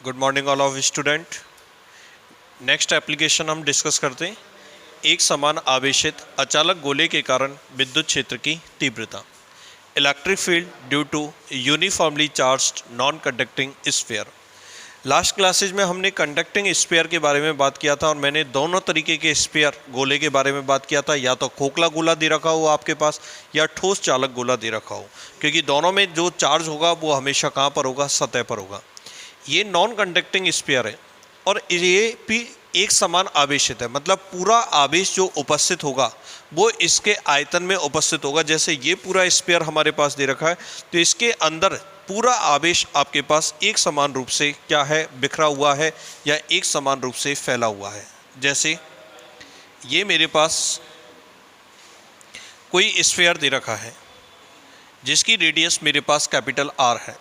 Good morning all of student. Next application हम discuss करते हैं एक समान आवेशित अचालक गोले के कारण विद्युत क्षेत्र की तीव्रता, electric field due to uniformly charged non conducting sphere. Last classes में हमने कंडक्टिंग स्फीयर के बारे में बात किया था और मैंने दोनों तरीके के स्फीयर गोले के बारे में बात किया था, या तो खोखला गोला दे रखा हो आपके पास या ठोस चालक गोला दे रखा हो, क्योंकि दोनों में जो चार्ज होगा वो हमेशा कहाँ पर होगा, सतह पर होगा। ये नॉन कंडक्टिंग स्फीयर है और ये भी एक समान आवेशित है, मतलब पूरा आवेश जो उपस्थित होगा वो इसके आयतन में उपस्थित होगा। जैसे ये पूरा स्फीयर हमारे पास दे रखा है तो इसके अंदर पूरा आवेश आपके पास एक समान रूप से क्या है, बिखरा हुआ है या एक समान रूप से फैला हुआ है। जैसे ये मेरे पास कोई स्फीयर दे रखा है जिसकी रेडियस मेरे पास कैपिटल आर है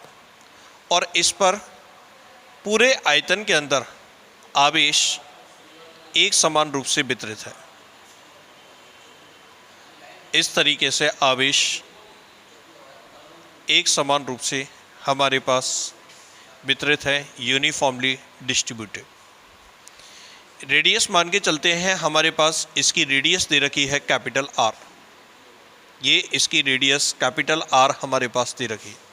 और इस पर पूरे आयतन के अंदर आवेश एक समान रूप से वितरित है। इस तरीके से आवेश एक समान रूप से हमारे पास वितरित है, यूनिफॉर्मली डिस्ट्रीब्यूटेड। रेडियस मान के चलते हैं, हमारे पास इसकी रेडियस दे रखी है कैपिटल आर। ये इसकी रेडियस कैपिटल आर हमारे पास दे रखी है।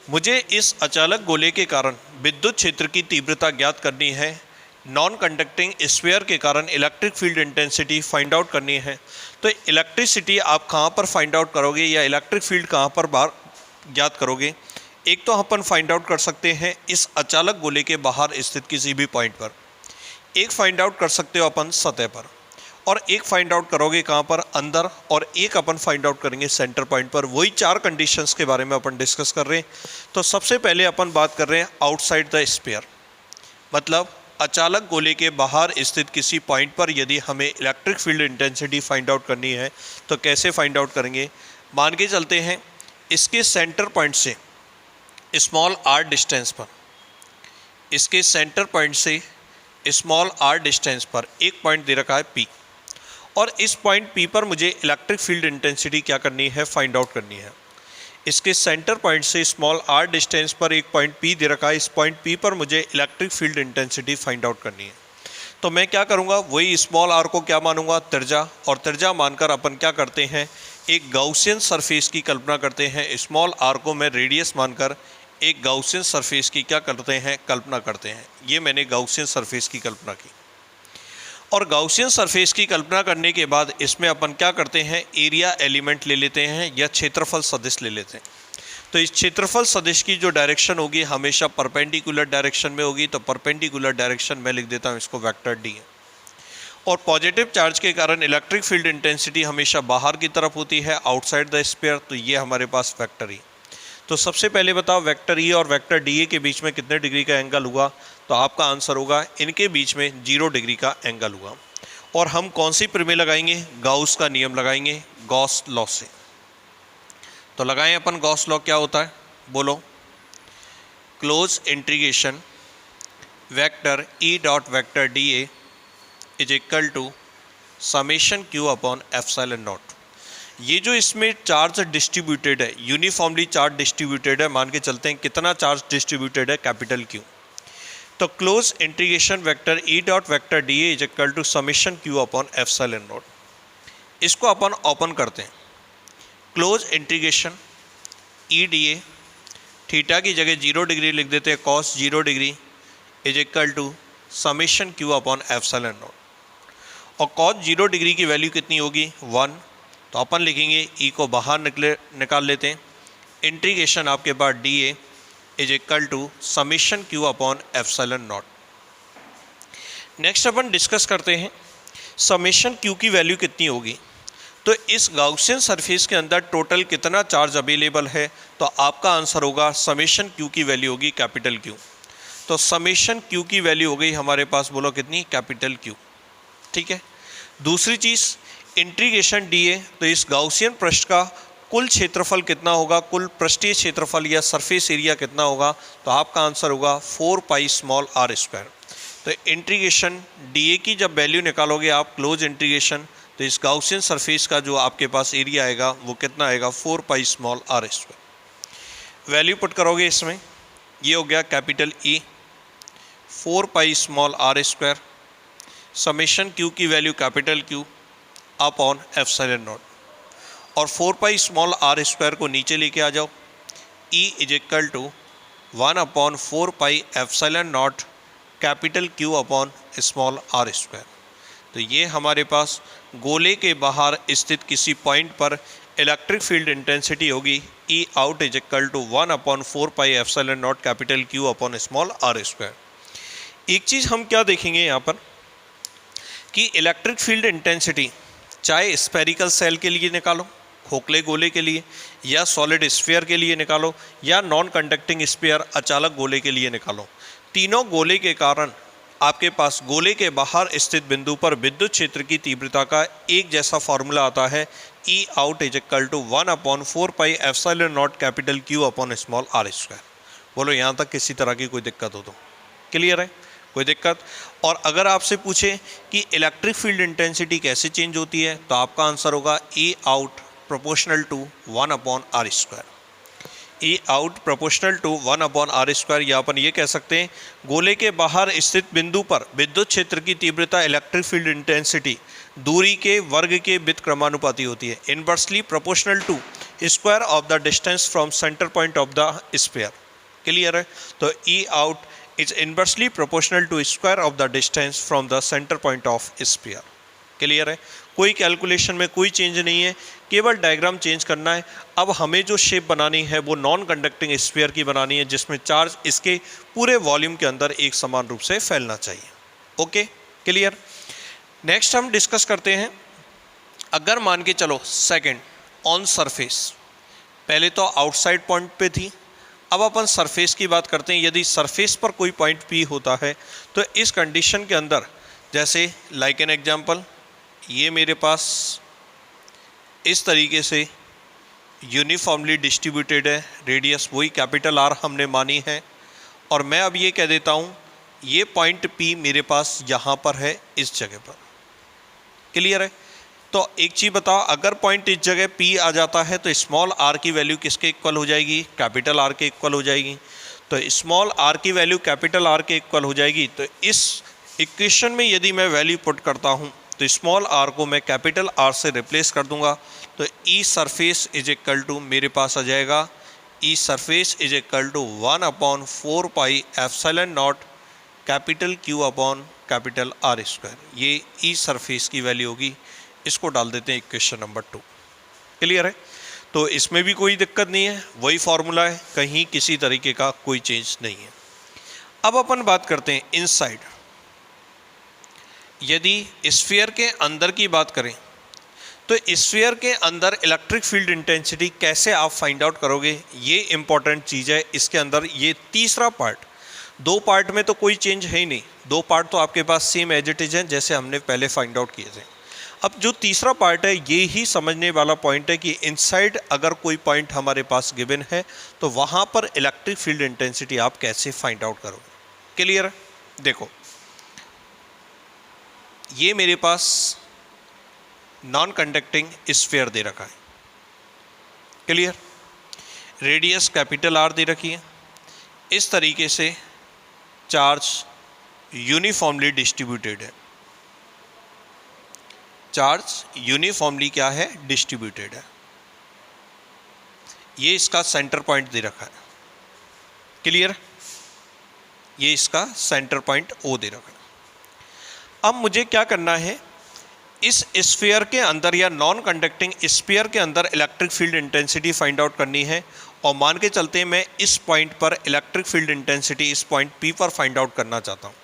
मुझे इस अचालक गोले के कारण विद्युत क्षेत्र की तीव्रता ज्ञात करनी है। नॉन कंडक्टिंग स्फीयर के कारण electric field intensity find out करनी है। तो इलेक्ट्रिसिटी आप कहाँ पर फाइंड आउट करोगे या इलेक्ट्रिक फील्ड कहाँ पर बाहर ज्ञात करोगे? एक तो अपन फाइंड आउट कर सकते हैं इस अचालक गोले के बाहर स्थित किसी भी पॉइंट पर, एक फाइंड आउट कर सकते हो अपन सतह पर, और एक फाइंड आउट करोगे कहाँ पर, अंदर, और एक अपन फाइंड आउट करेंगे सेंटर पॉइंट पर। वही चार कंडीशंस के बारे में अपन डिस्कस कर रहे हैं। तो सबसे पहले अपन बात कर रहे हैं आउटसाइड द स्फीयर, मतलब अचालक गोले के बाहर स्थित किसी पॉइंट पर यदि हमें electric field intensity find out करनी है तो कैसे फाइंड आउट करेंगे? मान के चलते हैं इसके सेंटर पॉइंट से स्मॉल आर डिस्टेंस पर, इसके सेंटर पॉइंट से स्मॉल आर डिस्टेंस पर एक पॉइंट दे रखा है पी, और इस पॉइंट पी पर मुझे इलेक्ट्रिक फील्ड इंटेंसिटी क्या करनी है, फाइंड आउट करनी है। इसके सेंटर पॉइंट से स्मॉल आर डिस्टेंस पर एक पॉइंट पी दे रखा है, इस पॉइंट पी पर मुझे electric field intensity find out करनी है। तो मैं क्या करूँगा, वही स्मॉल आर को क्या मानूंगा, त्रिज्या, और त्रिज्या मानकर अपन क्या करते हैं, एक गाउसियन सरफेस की कल्पना करते हैं। स्मॉल आर को मैं रेडियस मानकर एक गाउसियन सरफेस की क्या करते हैं, कल्पना करते हैं। ये मैंने गाउसियन सरफेस की कल्पना की, और गाउसियन सरफेस की कल्पना करने के बाद इसमें अपन क्या करते हैं, एरिया एलिमेंट ले लेते हैं या क्षेत्रफल सदिश ले लेते हैं। तो इस क्षेत्रफल सदिश की जो डायरेक्शन होगी हमेशा परपेंडिकुलर डायरेक्शन में होगी, तो परपेंडिकुलर डायरेक्शन में लिख देता हूँ इसको वेक्टर डी है। और पॉजिटिव चार्ज के कारण इलेक्ट्रिक फील्ड इंटेंसिटी हमेशा बाहर की तरफ होती है, आउटसाइड द स्फीयर, तो ये हमारे पास वेक्टर ई। तो सबसे पहले बताओ वेक्टर ई और वेक्टर डी ए के बीच में कितने डिग्री का एंगल हुआ? तो आपका आंसर होगा इनके बीच में 0 डिग्री का एंगल हुआ। और हम कौन सी प्रमेय लगाएंगे? गाउस का नियम लगाएंगे, गॉस लॉ से। तो लगाएं अपन गॉस लॉ। क्या होता है बोलो? Close integration vector E dot vector D A is equal to summation Q upon epsilon naught. ये जो इसमें चार्ज डिस्ट्रीब्यूटेड है, यूनिफॉर्मली चार्ज डिस्ट्रीब्यूटेड है, मान के चलते हैं कितना चार्ज डिस्ट्रीब्यूटेड है, कैपिटल क्यू। तो close integration vector E dot vector D A is equal to summation Q upon epsilon naught. इसको अपन ओपन करते हैं, close integration E D A, theta की जगह 0 डिग्री लिख देते हैं, cos 0 degree is equal to summation Q upon epsilon naught. और कॉस 0 डिग्री की वैल्यू कितनी होगी? 1। तो अपन लिखेंगे ई को बाहर निकाल लेते हैं, इंटीग्रेशन आपके पास D A is equal to summation Q upon epsilon naught. Next अपन डिस्कस करते हैं समेशन क्यू की वैल्यू कितनी होगी। तो इस गाउसियन सरफेस के अंदर टोटल कितना चार्ज अवेलेबल है? तो आपका आंसर होगा समेशन क्यू की वैल्यू होगी कैपिटल क्यू। तो समेशन क्यू की वैल्यू हो गई हमारे पास, बोलो कितनी, कैपिटल क्यू। ठीक है। दूसरी चीज़ इंटीग्रेशन डी ए, तो इस गाउसियन पृष्ठ का कुल क्षेत्रफल कितना होगा, कुल पृष्ठीय क्षेत्रफल या सरफेस एरिया कितना होगा? तो आपका आंसर होगा 4 पाई स्मॉल आर स्क्वायर। तो इंटीग्रेशन डी ए की जब वैल्यू निकालोगे आप क्लोज इंटीग्रेशन, तो इस गाउसियन सरफेस का जो आपके पास एरिया आएगा वो कितना आएगा, 4 pi small are square. Value put करोगे इसमें ये हो गया capital E 4 pi small are square summation Q की value capital Q upon epsilon naught, और 4 पाई स्मॉल आर स्क्वायर को नीचे लेके आ जाओ, E is equal to 1 upon 4 pi epsilon naught capital Q upon small are square. तो ये हमारे पास गोले के बाहर स्थित किसी पॉइंट पर इलेक्ट्रिक फील्ड इंटेंसिटी होगी E out is equal to 1 upon 4 pi epsilon naught capital Q upon small are square. एक चीज़ हम क्या देखेंगे यहाँ पर कि इलेक्ट्रिक फील्ड इंटेंसिटी चाहे स्फेरिकल सेल के लिए निकालो, खोखले गोले के लिए, या सॉलिड स्फीयर के लिए निकालो, या नॉन कंडक्टिंग स्फीयर अचालक गोले के लिए निकालो, तीनों गोले के कारण आपके पास गोले के बाहर स्थित बिंदु पर विद्युत क्षेत्र की तीव्रता का एक जैसा फॉर्मूला आता है E out is equal to 1 upon 4 pi epsilon naught capital Q upon small are square. बोलो यहाँ तक किसी तरह की कोई दिक्कत हो तो क्लियर है? कोई दिक्कत? और अगर आपसे पूछे कि इलेक्ट्रिक फील्ड इंटेंसिटी कैसे चेंज होती है तो आपका आंसर होगा E out proportional to 1 upon r square. E out proportional to 1 upon r square, या अपन ये कह सकते हैं गोले के बाहर स्थित बिंदु पर विद्युत क्षेत्र की तीव्रता इलेक्ट्रिक फील्ड इंटेंसिटी दूरी के वर्ग के व्युत्क्रमानुपाती होती है, inversely proportional to square of the distance from centre point of the sphere. Clear है? तो E out is inversely proportional to square of the distance from the centre point of sphere. Clear है? कोई calculation में कोई change नहीं है, केवल diagram change करना है। अब हमें जो शेप बनानी है वो नॉन कंडक्टिंग स्फीयर की बनानी है जिसमें चार्ज इसके पूरे वॉल्यूम के अंदर एक समान रूप से फैलना चाहिए। Okay, clear? नेक्स्ट हम डिस्कस करते हैं, अगर मान के चलो सेकंड ऑन सरफेस, पहले तो आउटसाइड पॉइंट पे थी, अब अपन सरफेस की बात करते हैं। यदि सरफेस पर कोई पॉइंट पी होता है तो इस कंडीशन के अंदर, जैसे लाइक एन एग्जांपल, ये मेरे पास इस तरीके से यूनिफॉर्मली डिस्ट्रीब्यूटेड है, रेडियस वही कैपिटल आर हमने मानी है, और मैं अब ये कह देता हूँ ये पॉइंट पी मेरे पास यहाँ पर है, इस जगह पर। क्लियर है? तो एक चीज़ बताओ, अगर पॉइंट इस जगह पी आ जाता है तो स्मॉल आर की वैल्यू किसके इक्वल हो जाएगी? कैपिटल आर के इक्वल हो जाएगी। तो स्मॉल आर की वैल्यू कैपिटल आर के इक्वल हो जाएगी। तो इस इक्वेशन में यदि मैं वैल्यू पुट करता हूँ तो स्मॉल आर को मैं कैपिटल आर से रिप्लेस कर दूंगा, तो E surface is equal to मेरे पास आ जाएगा E surface is equal to 1 upon 4 pi epsilon naught capital Q upon capital R square. ये ई सरफेस की वैल्यू होगी, इसको डाल देते हैं इक्वेशन नंबर 2। क्लियर है? तो इसमें भी कोई दिक्कत नहीं है, वही फॉर्मूला है, कहीं किसी तरीके का कोई चेंज नहीं है। अब अपन बात करते हैं इनसाइड। यदि स्फीयर के अंदर की बात करें तो स्फीयर के अंदर इलेक्ट्रिक फील्ड इंटेंसिटी कैसे आप फाइंड आउट करोगे, ये इंपॉर्टेंट चीज़ है। इसके अंदर ये तीसरा पार्ट, 2 पार्ट में तो कोई चेंज है ही नहीं, 2 पार्ट तो आपके पास सेम एज इट इज है जैसे हमने पहले फाइंड आउट किए थे। अब जो तीसरा पार्ट है ये ही समझने वाला पॉइंट है कि इनसाइड अगर कोई पॉइंट हमारे पास गिवन है तो वहाँ पर इलेक्ट्रिक फील्ड इंटेंसिटी आप कैसे फाइंड आउट करोगे। क्लियर? देखो, ये मेरे पास नॉन कंडक्टिंग स्फीयर दे रखा है। क्लियर? रेडियस कैपिटल आर दे रखी है, इस तरीके से चार्ज यूनिफॉर्मली डिस्ट्रीब्यूटेड है। चार्ज यूनिफॉर्मली क्या है? डिस्ट्रीब्यूटेड है। ये इसका सेंटर पॉइंट दे रखा है। क्लियर? ये इसका सेंटर पॉइंट ओ दे रखा है। अब मुझे क्या करना है, इस स्फीयर के अंदर या नॉन कंडक्टिंग स्फीयर के अंदर electric field intensity find out करनी है, और मान के चलते हैं मैं इस पॉइंट पर इलेक्ट्रिक फील्ड इंटेंसिटी इस पॉइंट पी पर फाइंड आउट करना चाहता हूँ।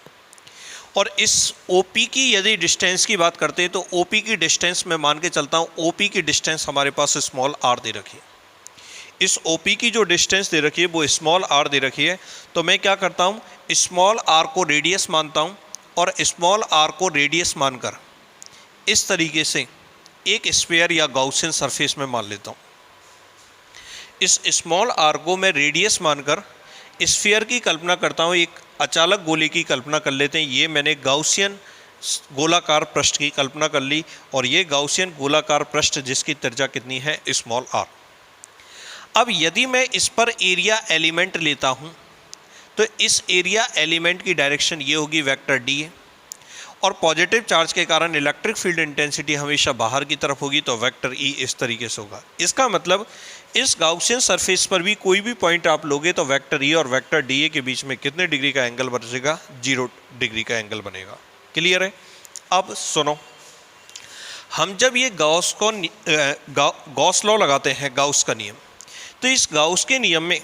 और इस OP की यदि डिस्टेंस की बात करते हैं तो OP की डिस्टेंस मैं मान के चलता हूँ, OP की डिस्टेंस हमारे पास स्मॉल आर दे रखी है। इस OP की जो डिस्टेंस दे रखी है वो स्मॉल आर दे रखी है। तो मैं क्या करता हूँ, स्मॉल आर को रेडियस मानता हूँ, और स्मॉल आर को रेडियस मानकर इस तरीके से एक स्फीयर या गाउसियन सरफेस में मान लेता हूँ। इस स्मॉल आर को मैं रेडियस मानकर स्फीयर की कल्पना करता हूँ, एक अचालक गोले की कल्पना कर लेते हैं। ये मैंने गाउसियन गोलाकार पृष्ठ की कल्पना कर ली, और ये गाउसियन गोलाकार पृष्ठ जिसकी त्रिज्या कितनी है? Small R. अब यदि मैं इस पर एरिया एलिमेंट लेता हूँ तो इस एरिया एलिमेंट की डायरेक्शन ये होगी वेक्टर डी ए, और पॉजिटिव चार्ज के कारण इलेक्ट्रिक फील्ड इंटेंसिटी हमेशा बाहर की तरफ होगी, तो वेक्टर ई इस तरीके से होगा। इसका मतलब इस गाउसियन सरफेस पर भी कोई भी पॉइंट आप लोगे तो वेक्टर ई और वेक्टर डी ए के बीच में कितने डिग्री का एंगल बनेगा? 0 डिग्री का एंगल बनेगा। क्लियर है? अब सुनो, हम जब ये गॉस लॉ लगाते हैं, गाउस का नियम, तो इस गाउस के नियम में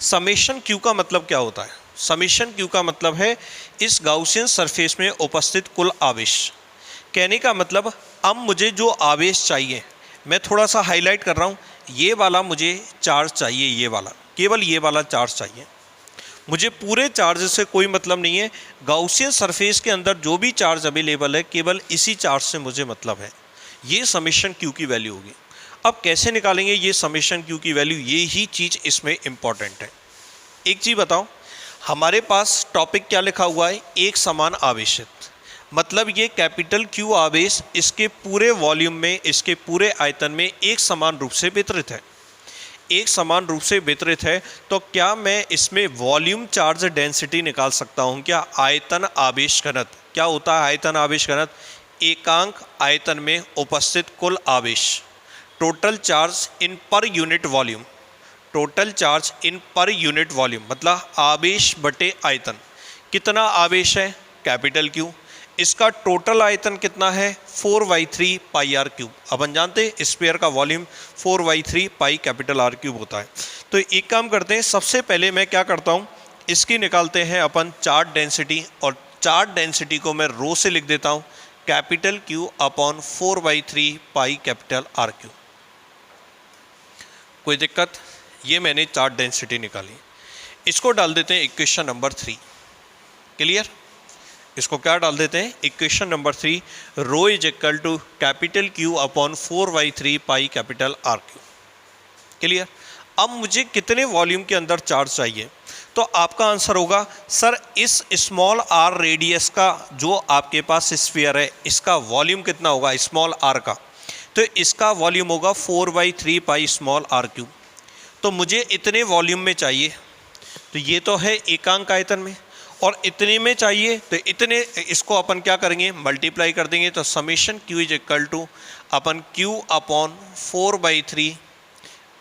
समेशन क्यू का मतलब क्या होता है? समेशन क्यू का मतलब है इस गाउसियन सरफेस में उपस्थित कुल आवेश। कहने का मतलब अब मुझे जो आवेश चाहिए, मैं थोड़ा सा हाईलाइट कर रहा हूँ, ये वाला मुझे चार्ज चाहिए, ये वाला, केवल ये वाला चार्ज चाहिए, मुझे पूरे चार्ज से कोई मतलब नहीं है। गाउसियन सरफेस के अंदर जो भी चार्ज अवेलेबल है केवल इसी चार्ज से मुझे मतलब है। ये समेशन क्यू की वैल्यू होगी। अब कैसे निकालेंगे ये समेशन क्यू की वैल्यू? ये ही चीज़ इसमें इम्पॉर्टेंट है। एक चीज़ बताओ, हमारे पास टॉपिक क्या लिखा हुआ है? एक समान आवेशित, मतलब ये कैपिटल क्यू आवेश इसके पूरे वॉल्यूम में, इसके पूरे आयतन में एक समान रूप से वितरित है। एक समान रूप से वितरित है, तो क्या मैं इसमें वॉल्यूम चार्ज डेंसिटी निकाल सकता हूँ क्या? आयतन आवेश घनत्व क्या होता है? आयतन आवेश घनत्व एकांक आयतन में उपस्थित कुल आवेश, total charge in per unit volume, total charge in per unit volume, मतलब आवेश बटे आयतन। कितना आवेश है? Capital Q. इसका टोटल आयतन कितना है? 4/3 पाई आर क्यूब। अपन जानते हैं स्फीयर का volume 4/3 pi capital R cube होता है। तो एक काम करते हैं, सबसे पहले मैं क्या करता हूँ, इसकी निकालते हैं अपन चार्ज डेंसिटी, और चार्ज डेंसिटी को मैं रो से लिख देता हूँ capital Q upon 4/3 pi capital R cube. कोई दिक्कत? ये मैंने चार्ज डेंसिटी निकाली। इसको डाल देते हैं इक्वेशन नंबर 3। क्लियर? इसको क्या डाल देते हैं? Equation number 3, rho is equal to capital Q upon 4/3 pi capital R Q. Clear? अब मुझे कितने वॉल्यूम के अंदर चार्ज चाहिए? तो आपका आंसर होगा सर इस स्मॉल आर रेडियस का जो आपके पास स्फीयर है, इसका वॉल्यूम कितना होगा स्मॉल आर का? तो इसका वॉल्यूम होगा 4/3 पाई स्मॉल आर क्यूब। तो मुझे इतने वॉल्यूम में चाहिए, तो ये तो है एकांक आयतन में, और इतने में चाहिए तो इतने, इसको अपन क्या करेंगे? मल्टीप्लाई कर देंगे। तो summation Q is equal to अपन Q upon 4/3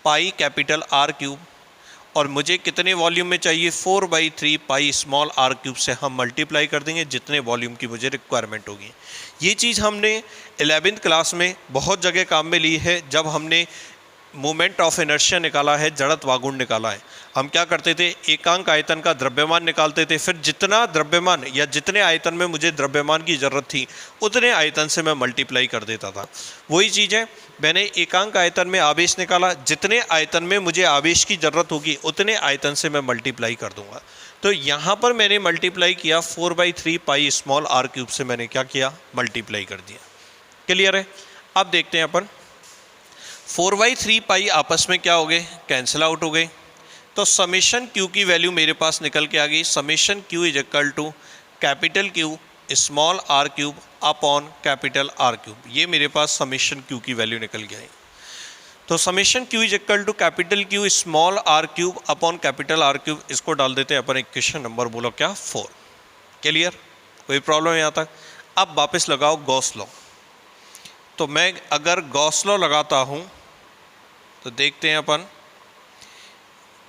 pi capital R cube, और मुझे कितने वॉल्यूम में चाहिए? 4/3 पाई स्मॉल आर क्यूब से हम मल्टीप्लाई कर देंगे जितने वॉल्यूम की मुझे रिक्वायरमेंट होगी। ये चीज़ हमने 11वीं क्लास में बहुत जगह काम में ली है। जब हमने मोमेंट ऑफ इनर्शिया निकाला है, जड़त्व आघूर्ण निकाला है, हम क्या करते थे? एकांक आयतन का द्रव्यमान निकालते थे, फिर जितना द्रव्यमान या जितने आयतन में मुझे द्रव्यमान की ज़रूरत थी उतने आयतन से मैं मल्टीप्लाई कर देता था। वही चीज़ है, मैंने एकांक आयतन में आवेश निकाला, जितने आयतन में मुझे आवेश की ज़रूरत होगी उतने आयतन से मैं मल्टीप्लाई कर दूंगा। तो यहाँ पर मैंने मल्टीप्लाई किया 4/3 पाई स्मॉल आर क्यूब से, मैंने क्या किया? मल्टीप्लाई कर दिया। क्लियर है? अब देखते हैं अपन 4/3 पाई आपस में क्या हो गए? कैंसिल आउट हो गए। तो समेशन क्यू की वैल्यू मेरे पास निकल के आ गई। Summation Q is equal to capital Q small are cube upon capital R cube. ये मेरे पास समेशन क्यू की वैल्यू निकल गई। तो summation Q is equal to capital Q small are cube upon capital R cube. इसको डाल देते हैं अपन इक्वेशन नंबर, बोलो क्या? 4। क्लियर? कोई प्रॉब्लम यहाँ तक? अब वापस लगाओ गॉस लॉ। तो मैं अगर गॉस लॉ लगाता हूँ तो देखते हैं अपन,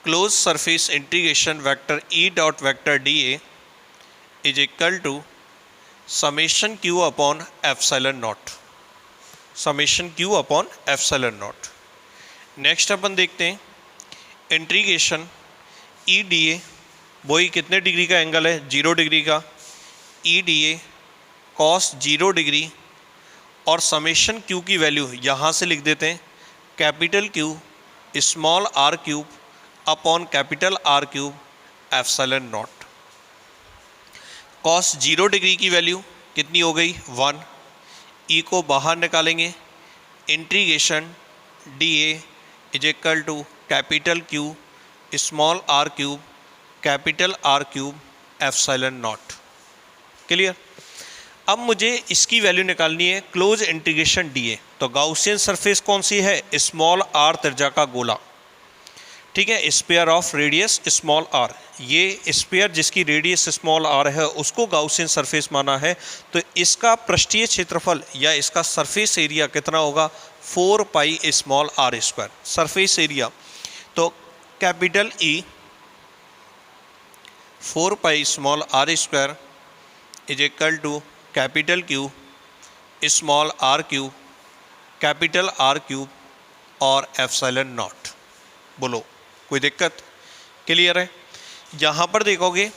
closed surface integration vector E dot vector D A is equal to summation Q upon epsilon naught, summation Q upon epsilon naught. Next अपन देखते हैं इंटीग्रेशन ई डी ए, वही कितने डिग्री का एंगल है? 0 डिग्री का। E D A cos 0 degree, और summation Q की वैल्यू यहाँ से लिख देते हैं capital Q small are cube upon capital R cube epsilon naught. Cos 0 degree की वैल्यू कितनी हो गई? 1। ई को बाहर निकालेंगे, integration D A is equal to capital Q small are cube capital R cube epsilon naught. Clear? अब मुझे इसकी वैल्यू निकालनी है क्लोज इंटीग्रेशन डी ए। तो गाउसियन सरफेस कौन सी है? स्मॉल आर त्रिज्या का गोला। ठीक है, sphere of radius small are. ये स्फीयर जिसकी रेडियस स्मॉल आर है उसको गाउसियन सरफेस माना है, तो इसका पृष्ठीय क्षेत्रफल या इसका सरफेस एरिया कितना होगा 4 pi small are square. Surface area तो capital E 4 pi small are square is equal to capital Q small are cube capital R cube और एप्सिलॉन नॉट। बोलो कोई दिक्कत? क्लियर है? यहाँ पर देखोगे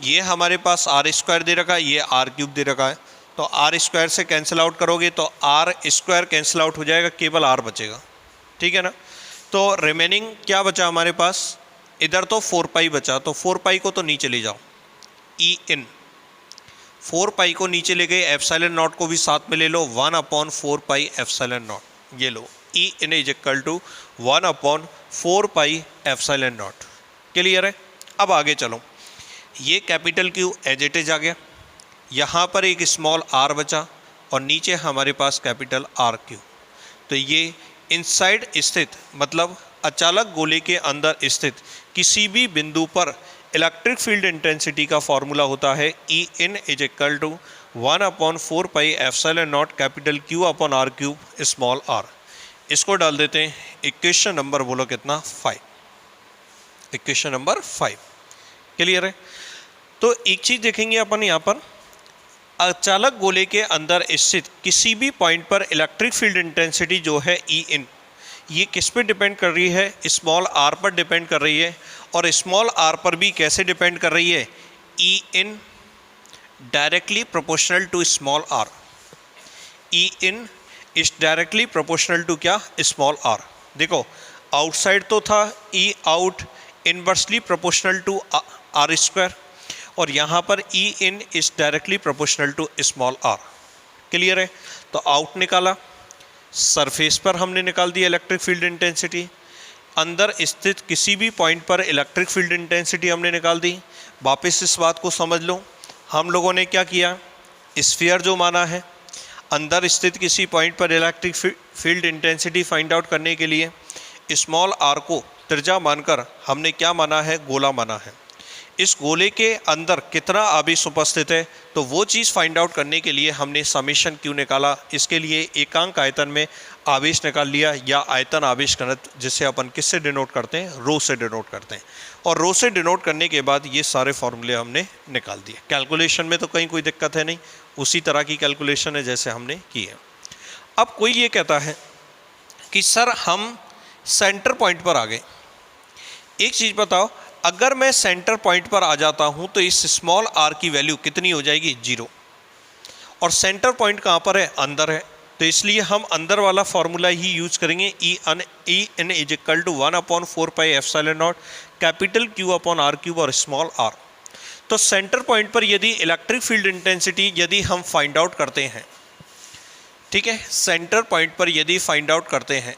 ये हमारे पास आर स्क्वायर दे रखा है, ये आर क्यूब दे रखा है, तो आर स्क्वायर से कैंसिल आउट करोगे तो आर स्क्वायर कैंसिल आउट हो जाएगा, केवल आर बचेगा। ठीक है ना? तो रिमेनिंग क्या बचा हमारे पास? इधर तो 4 पाई बचा, तो 4 पाई को तो नीचे ले जाओ, ई इन 4 पाई को नीचे ले गए, एप्सिलॉन नॉट को भी साथ में ले लो, 1/4 पाई एप्सिलॉन नॉट। ये लो E in is equal to 1/4 pi epsilon naught. Clear है? अब आगे चलो, ये capital Q as it is आ गया, यहाँ पर एक स्मॉल आर बचा और नीचे हमारे पास कैपिटल आर क्यू। तो ये इनसाइड स्थित मतलब अचालक गोले के अंदर स्थित किसी भी बिंदु पर इलेक्ट्रिक फील्ड इंटेंसिटी का फॉर्मूला होता है E in is equal to 1/4 pi epsilon naught capital Q upon r cube small r. इसको डाल देते हैं इक्वेशन नंबर, बोलो कितना? 5। Equation number 5। क्लियर है? तो एक चीज़ देखेंगे अपन यहाँ पर, अचालक गोले के अंदर स्थित किसी भी पॉइंट पर इलेक्ट्रिक फील्ड इंटेंसिटी जो है ई इन, ये किस पे डिपेंड कर रही है? स्मॉल आर पर डिपेंड कर रही है। और स्मॉल आर पर भी कैसे डिपेंड कर रही है? E in directly proportional to small r. E in is directly proportional to क्या? Small r. देखो आउटसाइड तो था E out inversely proportional to r square, और यहाँ पर E in is directly proportional to small r. Clear है? तो out निकाला, सरफेस पर हमने निकाल दिया इलेक्ट्रिक फील्ड इंटेंसिटी, अंदर स्थित किसी भी पॉइंट पर इलेक्ट्रिक फील्ड इंटेंसिटी हमने निकाल दी। वापस इस बात को समझ लो, हम लोगों ने क्या किया? स्फीयर जो माना है, अंदर स्थित किसी पॉइंट पर electric field intensity find out करने के लिए स्मॉल आर को त्रिज्या मानकर हमने क्या माना है? गोला माना है। इस गोले के अंदर कितना आवेश उपस्थित है, तो वो चीज़ फाइंड आउट करने के लिए हमने समेशन क्यू निकाला। इसके लिए एकांक आयतन में आवेश निकाल लिया, या आयतन आवेश घनत्व, जिसे अपन किससे डिनोट करते हैं? रो से डिनोट करते हैं। और रो से डिनोट करने के बाद ये सारे फॉर्मूले हमने निकाल दिए। कैलकुलेशन में तो कहीं कोई दिक्कत है नहीं, उसी तरह की कैलकुलेशन है जैसे हमने की है। अब कोई ये कहता है कि सर हम सेंटर पॉइंट पर आ गए, एक चीज़ बताओ, अगर मैं सेंटर पॉइंट पर आ जाता हूं तो इस स्मॉल आर की वैल्यू कितनी हो जाएगी? 0। और सेंटर पॉइंट कहां पर है? अंदर है, तो इसलिए हम अंदर वाला फॉर्मूला ही यूज करेंगे, E in is equal to 1/4 pi epsilon naught capital Q upon r cube और स्मॉल आर। तो सेंटर पॉइंट पर यदि इलेक्ट्रिक फील्ड इंटेंसिटी यदि हम फाइंड आउट करते हैं, ठीक है, सेंटर पॉइंट पर यदि फाइंड आउट करते हैं,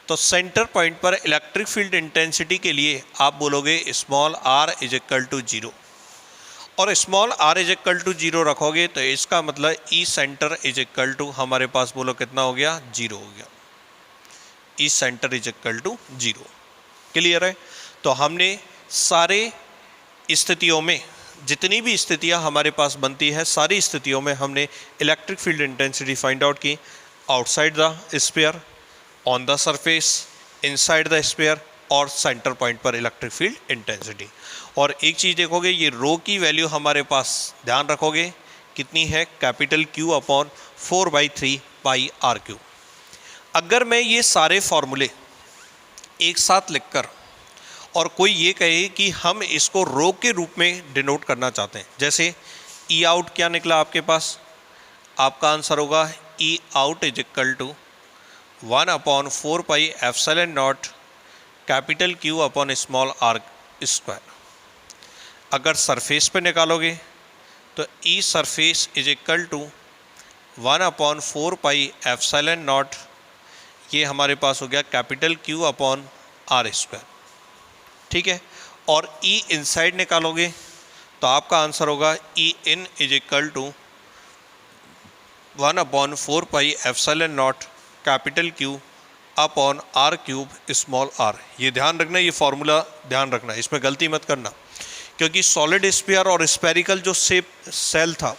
तो सेंटर पॉइंट पर इलेक्ट्रिक फील्ड इंटेंसिटी के लिए आप बोलोगे small r is equal to 0, और small r is equal to 0 रखोगे तो इसका मतलब E centre is equal to हमारे पास बोलो कितना हो गया? 0 हो गया। E centre is equal to 0। Clear है? तो हमने सारे स्थितियों में, जितनी भी स्थितियां हमारे पास बनती है, सारी स्थितियों में हमने electric field intensity find out की। Outside the sphere, on the surface, inside the sphere और सेंटर पॉइंट पर इलेक्ट्रिक फील्ड इंटेंसिटी। और एक चीज़ देखोगे, ये रो की वैल्यू हमारे पास ध्यान रखोगे कितनी है? Capital Q upon 4/3 pi R Q. अगर मैं ये सारे फॉर्मूले एक साथ लिखकर और कोई ये कहे कि हम इसको रो के रूप में डिनोट करना चाहते हैं, जैसे ई आउट क्या निकला आपके पास? आपका आंसर होगा E out is equal to 1/4 pi epsilon naught capital Q upon small are square. अगर सरफेस पे निकालोगे तो E surface is equal to 1/4 pi epsilon naught, ये हमारे पास हो गया capital Q upon r square. ठीक है, और ई इनसाइड निकालोगे तो आपका आंसर होगा E in is equal to 1/4 pi epsilon naught capital Q upon r cube small are. ये ध्यान रखना, ये फॉर्मूला ध्यान रखना, इसमें गलती मत करना। क्योंकि सॉलिड स्फीयर और स्फेरिकल जो शेप सेल था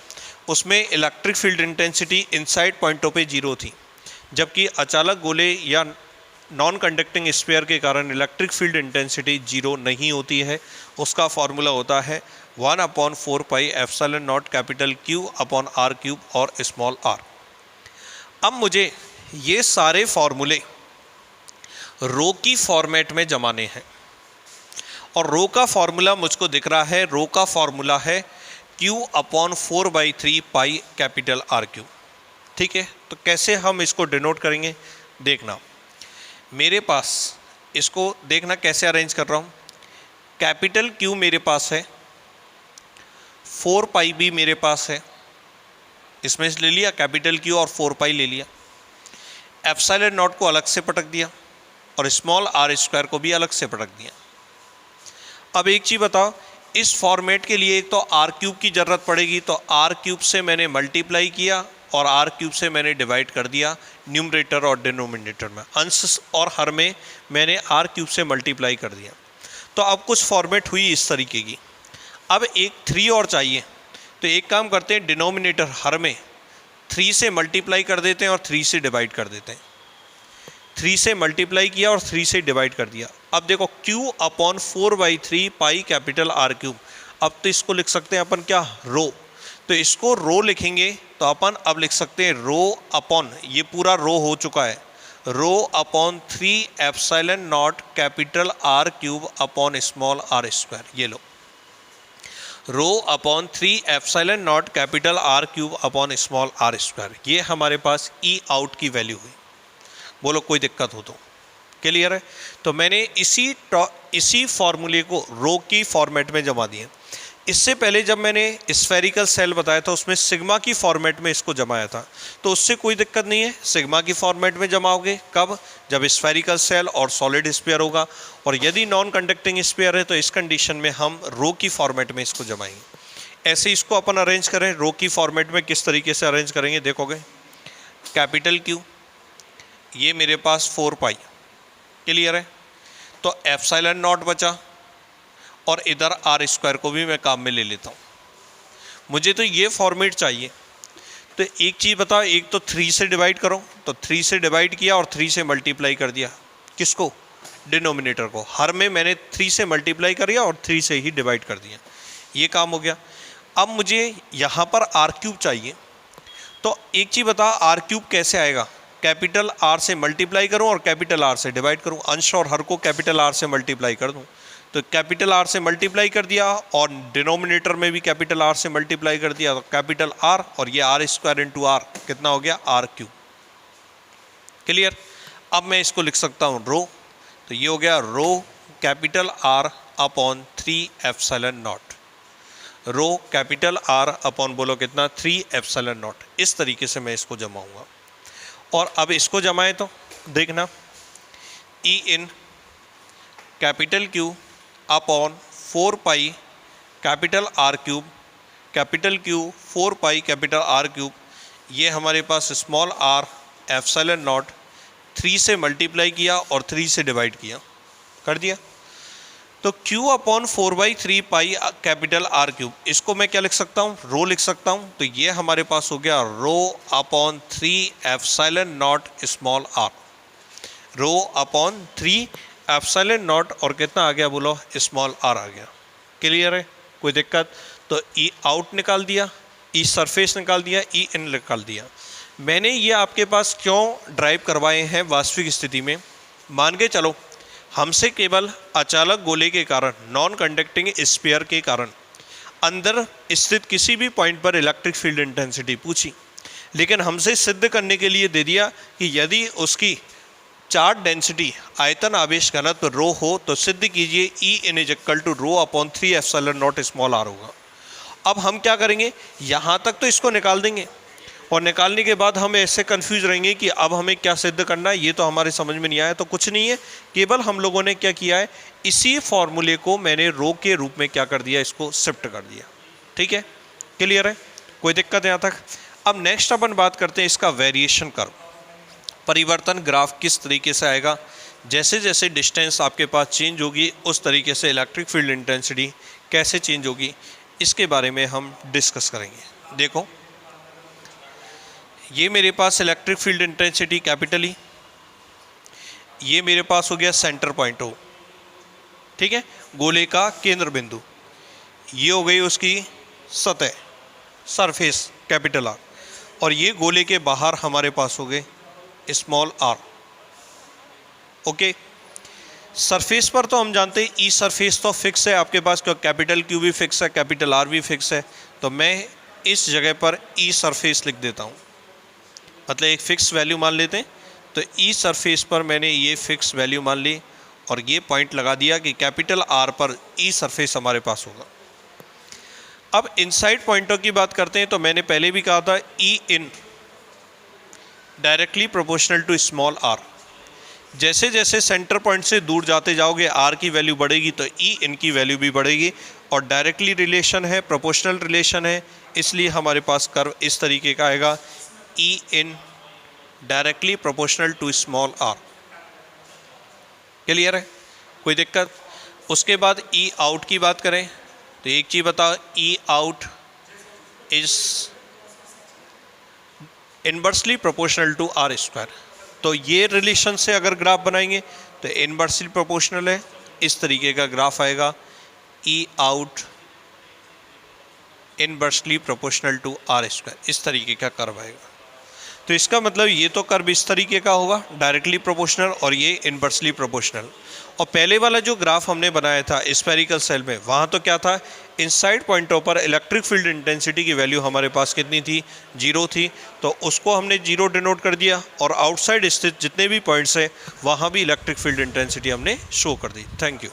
उसमें इलेक्ट्रिक फील्ड इंटेंसिटी इनसाइड पॉइंटों पे 0 थी, जबकि अचालक गोले या नॉन कंडक्टिंग स्फीयर के कारण इलेक्ट्रिक फील्ड इंटेंसिटी 0 नहीं होती है। उसका फॉर्मूला होता है 1/4 pi epsilon naught capital Q upon R cube और स्मॉल r। अब मुझे ये सारे फॉर्मूले रो की फॉर्मेट में जमाने हैं और रो का फॉर्मूला मुझको दिख रहा है, रो का फॉर्मूला है Q/4/3 pi capital R cube. ठीक है, तो कैसे हम इसको डिनोट करेंगे देखना। मेरे पास इसको देखना कैसे अरेंज कर रहा हूँ। कैपिटल Q मेरे पास है, 4 पाई भी मेरे पास है, इसमें से ले लिया कैपिटल Q और 4 पाई ले लिया। एप्सिलॉन नॉट को अलग से पटक दिया और स्मॉल r स्क्वायर को भी अलग से पटक दिया। अब एक चीज़ बताओ, इस फॉर्मेट के लिए एक तो r क्यूब की ज़रूरत पड़ेगी, तो r क्यूब से मैंने मल्टीप्लाई किया और r क्यूब से मैंने डिवाइड कर दिया न्यूमरेटर और डिनोमिनेटर में, अंश और हर में मैंने r क्यूब से मल्टीप्लाई कर दिया। तो अब कुछ फॉर्मेट हुई इस तरीके की। अब एक 3 और चाहिए, तो एक काम करते हैं, डिनोमिनेटर हर में 3 से मल्टीप्लाई कर देते हैं और 3 से डिवाइड कर देते हैं। 3 से मल्टीप्लाई किया और 3 से डिवाइड कर दिया। अब देखो Q/4/3 pi capital R cube. अब तो इसको लिख सकते हैं अपन क्या, रो। तो इसको रो लिखेंगे तो अपन अब लिख सकते हैं रो अपॉन, ये पूरा रो हो चुका है, rho upon 3 epsilon naught capital R cube upon small r square. ये लो, rho upon 3 epsilon naught capital R cube upon small r square. ये हमारे पास E आउट की वैल्यू हुई। बोलो कोई दिक्कत हो तो। क्लियर है? तो मैंने इसी फॉर्मूले को रो की फॉर्मेट में जमा दिए। इससे पहले जब मैंने स्फेरिकल सेल बताया था उसमें सिग्मा की फॉर्मेट में इसको जमाया था, तो उससे कोई दिक्कत नहीं है, सिग्मा की फॉर्मेट में जमाओगे। कब? जब स्फेरिकल सेल और सॉलिड स्फीयर होगा, और यदि नॉन कंडक्टिंग स्फीयर है तो इस कंडीशन में हम रो की फॉर्मेट में इसको जमाएंगे। ऐसे इसको अपन अरेंज करें, रो की फॉर्मेट में किस तरीके से अरेंज करेंगे देखोगे। कैपिटल Q, ये मेरे पास 4 पाई। क्लियर है? तो एप्सिलॉन नॉट बचा और इधर r स्क्वायर को भी मैं काम में ले लेता हूँ। मुझे तो ये फॉर्मेट चाहिए। तो एक चीज़ बताओ, एक तो 3 से डिवाइड करो, तो 3 से डिवाइड किया और 3 से मल्टीप्लाई कर दिया। किसको? डिनोमिनेटर को। हर में मैंने 3 से मल्टीप्लाई कर दिया और 3 से ही डिवाइड कर दिया। ये काम हो गया। अब मुझे यहाँ पर r क्यूब चाहिए। तो एक चीज़ बता, r क्यूब कैसे आएगा? कैपिटल R से मल्टीप्लाई करूँ और कैपिटल R से डिवाइड करूँ, अंश और हर को कैपिटल R से मल्टीप्लाई कर दूँ। तो कैपिटल R से मल्टीप्लाई कर दिया और डिनोमिनेटर में भी कैपिटल R से मल्टीप्लाई कर दिया, तो कैपिटल R और ये R स्क्वायर इंटू R कितना हो गया? R cube. क्लियर? अब मैं इसको लिख सकता हूँ रो। तो ये हो गया rho capital R upon 3 epsilon naught. Rho capital R upon बोलो कितना? 3 एप्सिलॉन नॉट। इस तरीके से मैं इसको जमाऊँगा। और अब इसको जमाएं तो देखना, E in capital Q upon 4 pi capital R cube, capital Q 4 pi capital R cube, ये हमारे पास स्मॉल r एप्सिलॉन नॉट 3 से मल्टीप्लाई किया और 3 से डिवाइड किया, कर दिया। तो Q upon 4/3 pi capital R cube, इसको मैं क्या लिख सकता हूँ? रो लिख सकता हूँ। तो ये हमारे पास हो गया रो upon 3 epsilon naught small r। रो अपॉन 3 एप्सिलॉन नॉट और कितना आ गया बोलो? स्मॉल r आ गया। क्लियर है? कोई दिक्कत? तो E आउट निकाल दिया, E सरफेस निकाल दिया, E इन निकाल दिया। मैंने ये आपके पास क्यों ड्राइव करवाए हैं वास्तविक स्थिति में? मान के चलो हमसे केवल अचालक गोले के कारण, नॉन कंडक्टिंग स्फीयर के कारण अंदर स्थित किसी भी पॉइंट पर इलेक्ट्रिक फील्ड इंटेंसिटी पूछी, लेकिन हमसे सिद्ध करने के लिए दे दिया कि यदि उसकी चार्ज डेंसिटी आयतन आवेश घनत्व रो हो तो सिद्ध कीजिए E in is equal to rho upon 3 epsilon naught small r होगा। अब हम क्या करेंगे? यहाँ तक तो इसको निकाल देंगे और निकालने के बाद हम ऐसे कंफ्यूज रहेंगे कि अब हमें क्या सिद्ध करना है, ये तो हमारे समझ में नहीं आया। तो कुछ नहीं है, केवल हम लोगों ने क्या किया है, इसी फॉर्मूले को मैंने रो के रूप में क्या कर दिया, इसको शिफ्ट कर दिया। ठीक है? क्लियर है? कोई दिक्कत यहाँ तक? अब नेक्स्ट अपन बात करते हैं इसका वेरिएशन कर्व, परिवर्तन ग्राफ किस तरीके से आएगा। जैसे जैसे डिस्टेंस आपके पास चेंज होगी उस तरीके से इलेक्ट्रिक फील्ड इंटेंसिटी कैसे चेंज होगी, इसके बारे में हम डिस्कस करेंगे। देखो, ये मेरे पास electric field intensity capital E, ये मेरे पास हो गया सेंटर पॉइंट ओ, ठीक है, गोले का केंद्र बिंदु। ये हो गई उसकी सतह, सरफेस कैपिटल आर, और ये गोले के बाहर हमारे पास हो गए स्मॉल आर। ओके, सरफेस पर तो हम जानते हैं ई सरफेस तो फिक्स है आपके पास, क्योंकि कैपिटल क्यू भी फिक्स है, कैपिटल आर भी फिक्स है, तो मैं इस जगह पर ई सरफेस लिख देता हूँ, मतलब एक फिक्स वैल्यू मान लेते हैं। तो ई सरफेस पर मैंने ये फिक्स वैल्यू मान ली और ये पॉइंट लगा दिया कि कैपिटल आर पर ई सरफेस हमारे पास होगा। अब इनसाइड पॉइंटों की बात करते हैं, तो मैंने पहले भी कहा था E in directly proportional to small r. जैसे जैसे सेंटर पॉइंट से दूर जाते जाओगे आर की वैल्यू बढ़ेगी तो ई इन की वैल्यू भी बढ़ेगी, और डायरेक्टली रिलेशन है, प्रोपोर्शनल रिलेशन है, इसलिए हमारे पास कर्व इस तरीके का आएगा, E in directly proportional to small r. Clear है, कोई दिक्कत? उसके बाद ई आउट की बात करें तो एक चीज़ बताओ, E out is inversely proportional to r square. तो ये रिलेशन से अगर ग्राफ बनाएंगे तो इनवर्सली प्रोपोर्शनल है, इस तरीके का ग्राफ आएगा, E out inversely proportional to r square, इस तरीके का कर्व आएगा। तो इसका मतलब ये तो कर्व इस तरीके का होगा डायरेक्टली प्रोपोर्शनल, और ये इनवर्सली प्रोपोर्शनल। और पहले वाला जो ग्राफ हमने बनाया था स्फेरिकल सेल में, वहाँ तो क्या था, इनसाइड पॉइंटों पर इलेक्ट्रिक फील्ड इंटेंसिटी की वैल्यू हमारे पास कितनी थी, 0 थी, तो उसको हमने 0 डिनोट कर दिया, और आउटसाइड स्थित जितने भी पॉइंट्स हैं वहाँ भी इलेक्ट्रिक फील्ड इंटेंसिटी हमने शो कर दी। Thank you.